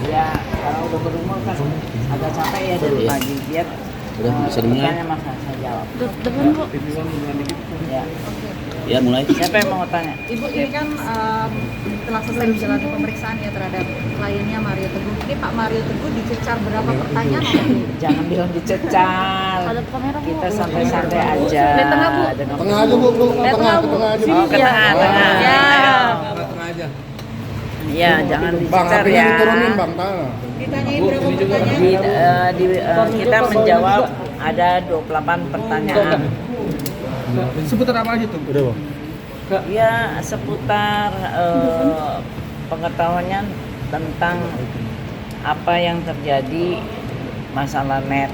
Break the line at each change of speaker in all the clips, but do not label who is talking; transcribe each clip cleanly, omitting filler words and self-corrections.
Ya kalau udah berumur kan agak capek ya dari pagi biar
udah bisa dimulai.
pertanyaan Mas saya jawab.
Depan Bu.
Ya.
Ya mulai.
Siapa yang mau tanya?
Ibu ini kan telah selesai menjalani pemeriksaan ya terhadap kliennya Mario Teguh. Ini Pak Mario Teguh dicecar berapa pertanyaan?
Jangan bilang dicecar.
Ada kamera Bu.
Kita santai-santai aja.
Lihat tengah, Bu.
Tengah aja Bu,
Lihat tengah Bu.
aja.
Oh, ke tengah, tengah.
Ya.
Tengah aja.
Iya, jangan
Bang,
dicecar
apinya
ya.
diturunin Bang, tangan.
Ditanyain berapa pertanyaan?
Kita menjawab ada 28 pertanyaan.
Seputar apa aja tuh? Udah Bang.
Ya, seputar pengetahuannya tentang apa yang terjadi masalah net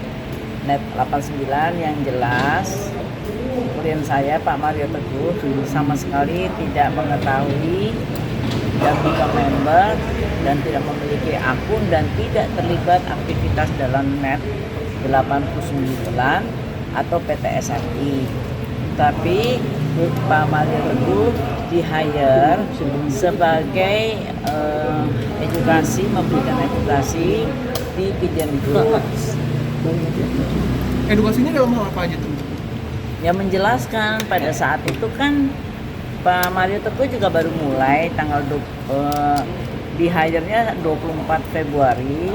89 yang jelas. Klien saya Pak Mario Teguh sama sekali tidak mengetahui dan bukan member dan tidak memiliki akun dan tidak terlibat aktivitas dalam net 89 atau PTSMI. Tapi Pak Mario Teguh di-hire sebagai memberikan edukasi di bidang drugs.
Edukasinya dalam hal apa aja tuh?
Ya menjelaskan pada saat itu kan Pak Mario Teguh juga baru mulai di-hire-nya 24 Februari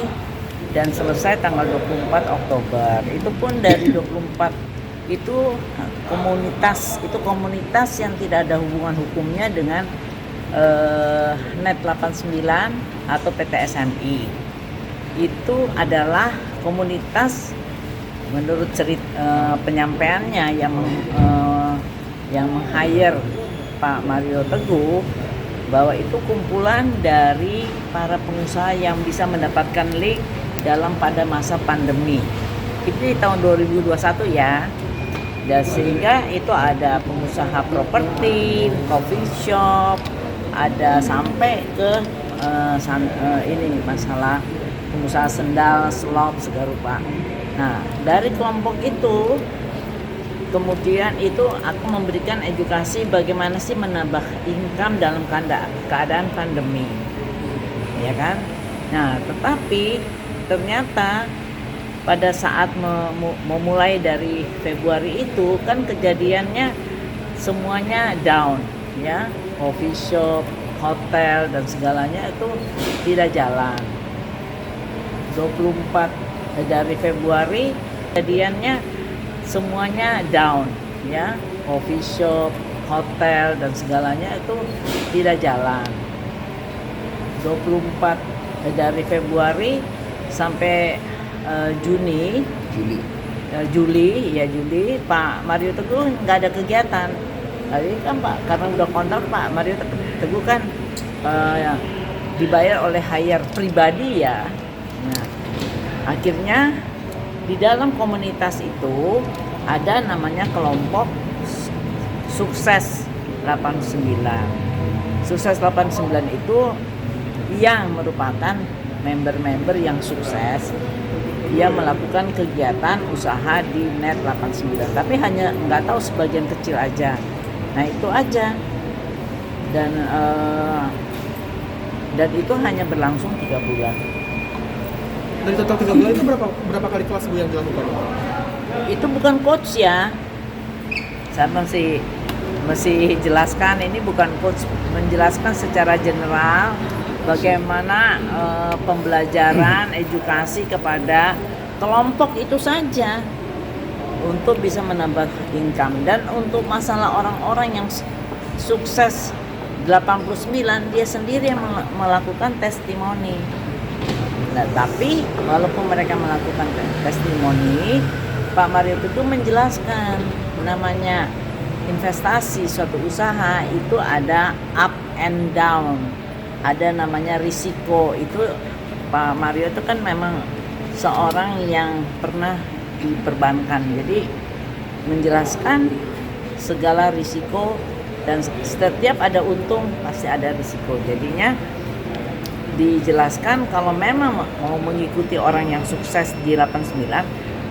dan selesai tanggal 24 Oktober. Itu pun dari 24 itu komunitas yang tidak ada hubungan hukumnya dengan net 89 atau PTSMI. Itu adalah komunitas menurut penyampaiannya yang meng-hire Pak Mario Teguh bahwa itu kumpulan dari para pengusaha yang bisa mendapatkan link pada masa pandemi. Itu di tahun 2021 ya. Dan sehingga itu ada pengusaha properti, coffee shop, ada sampai ke ini masalah pengusaha sendal, slop segala rupa. Nah, dari kelompok itu kemudian itu aku memberikan edukasi bagaimana sih menambah income dalam keadaan pandemi, ya kan? Nah, tetapi ternyata pada saat memulai dari Februari itu kan kejadiannya semuanya down, ya, coffee shop, hotel dan segalanya itu tidak jalan. 24 dari Februari kejadiannya semuanya down, ya, coffee shop, hotel dan segalanya itu tidak jalan. 24 dari Februari sampai Juli Pak Mario Teguh nggak ada kegiatan. Jadi kan Pak, karena udah kontrak Pak Mario Teguh kan dibayar oleh hire pribadi ya. Nah, akhirnya di dalam komunitas itu ada namanya kelompok Sukses 89. Sukses 89 itu yang merupakan member-member yang sukses. Dia melakukan kegiatan usaha di net 89, tapi hanya nggak tahu sebagian kecil aja. Nah itu aja. Dan itu hanya berlangsung 3 bulan.
Dari total 3 bulan itu berapa kali kelas Bu yang dilakukan?
Itu bukan coach ya. Saya mesti jelaskan, ini bukan coach, menjelaskan secara general bagaimana pembelajaran edukasi kepada kelompok itu saja untuk bisa menambah income. Dan untuk masalah orang-orang yang sukses 89, dia sendiri yang melakukan testimoni. Nah, tapi walaupun mereka melakukan testimoni, Pak Mario itu menjelaskan namanya investasi suatu usaha itu ada up and down, ada namanya risiko. Itu Pak Mario itu kan memang seorang yang pernah diperbankan, jadi menjelaskan segala risiko dan setiap ada untung pasti ada risiko. Jadinya dijelaskan kalau memang mau mengikuti orang yang sukses di 89,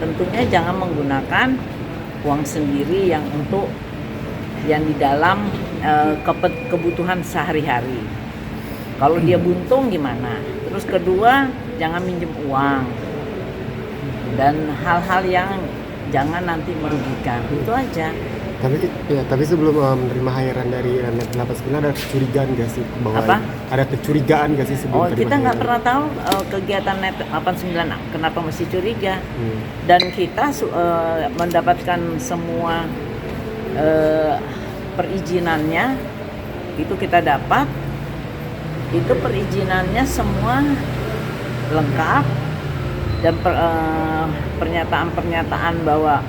tentunya jangan menggunakan uang sendiri yang untuk yang di dalam kebutuhan sehari-hari. Kalau dia buntung gimana? Terus kedua, jangan minjem uang. Dan hal-hal yang jangan nanti merugikan. Itu aja.
Tapi sebelum menerima hayaran dari Net 89 ada kecurigaan gak sih bahwa
Apa?
ada kecurigaan gak sih sebelum
Oh,
terima
kita nggak
hayaran?
pernah tahu kegiatan Net 89 kenapa mesti curiga.
Hmm.
Dan kita mendapatkan semua perizinannya itu kita dapat. Itu perizinannya semua lengkap dan pernyataan-pernyataan bahwa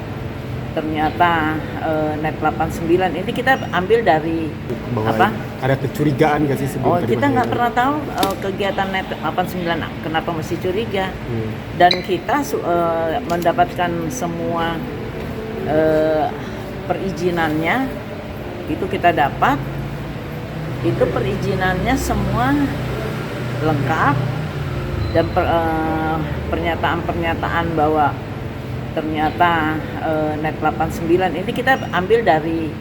ternyata Net 89 ini kita ambil dari
Bahwa
apa?
ada kecurigaan gak sih sebelum
Oh,
terima
kita nggak
hayaran?
pernah tahu kegiatan Net 89 kenapa mesti curiga.
Hmm.
Dan kita mendapatkan semua perizinannya itu kita dapat. Itu perizinannya semua lengkap dan pernyataan-pernyataan bahwa ternyata Net 89 ini kita ambil dari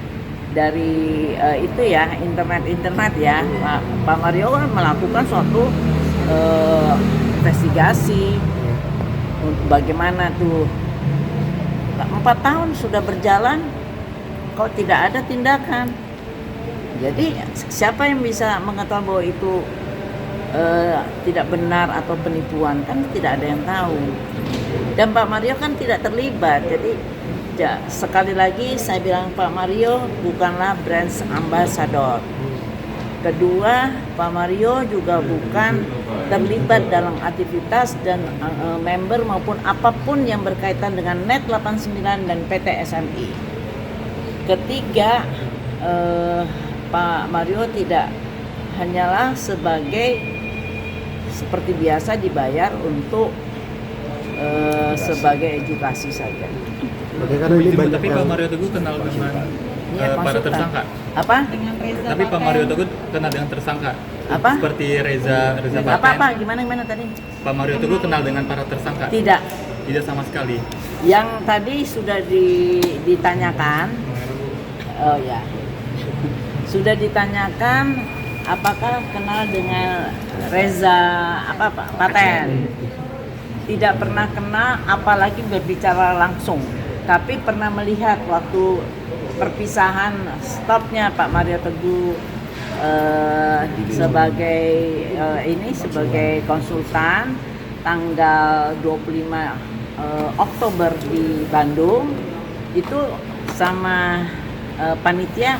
itu ya, internet ya. Pak Mario kan melakukan suatu investigasi bagaimana tuh 4 tahun sudah berjalan kok tidak ada tindakan. Jadi siapa yang bisa mengetahui bahwa itu tidak benar atau penipuan? Kan tidak ada yang tahu. Dan Pak Mario kan tidak terlibat. Jadi sekali lagi saya bilang Pak Mario bukanlah brand ambassador. Kedua, Pak Mario juga bukan terlibat dalam aktivitas dan member maupun apapun yang berkaitan dengan Net 89 dan PT SMI. Ketiga, Pak Mario tidak hanyalah seperti biasa dibayar untuk sebagai edukasi saja.
Bagaimana ini banyak
Tapi Pak
yang
Mario Teguh kenal dengan
Iya,
para
konsultan.
tersangka.
Apa?
Dengan Reza
Tapi Pak
Paten.
Mario Teguh kenal dengan tersangka.
Apa?
Seperti Reza Paten.
Apa? Gimana tadi?
Pak Mario Teguh kenal dengan para tersangka.
Tidak.
Tidak sama sekali.
Yang tadi sudah ditanyakan. Oh ya. Sudah ditanyakan apakah kenal dengan Reza Paten. Tidak pernah kenal, apalagi berbicara langsung. Tapi pernah melihat waktu perpisahan stopnya Pak Mario Teguh sebagai konsultan tanggal 25 Oktober di Bandung itu sama panitia,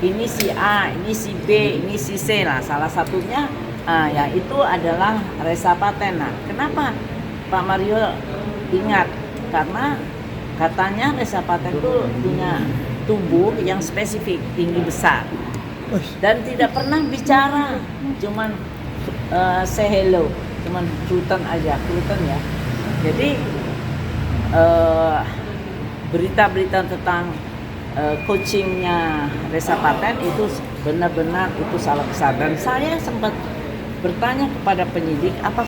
ini si A, ini si B, ini si C lah, salah satunya ya itu adalah Reza Paten. Nah, kenapa Pak Mario ingat? Karena katanya Reza Paten itu punya tubuh yang spesifik, tinggi besar, dan tidak pernah bicara, cuman say hello, cuman kerutan aja, kerutan ya. Jadi berita-berita tentang coachingnya Reza Paten itu benar-benar itu salah besar. Dan saya sempat bertanya kepada penyidik, apa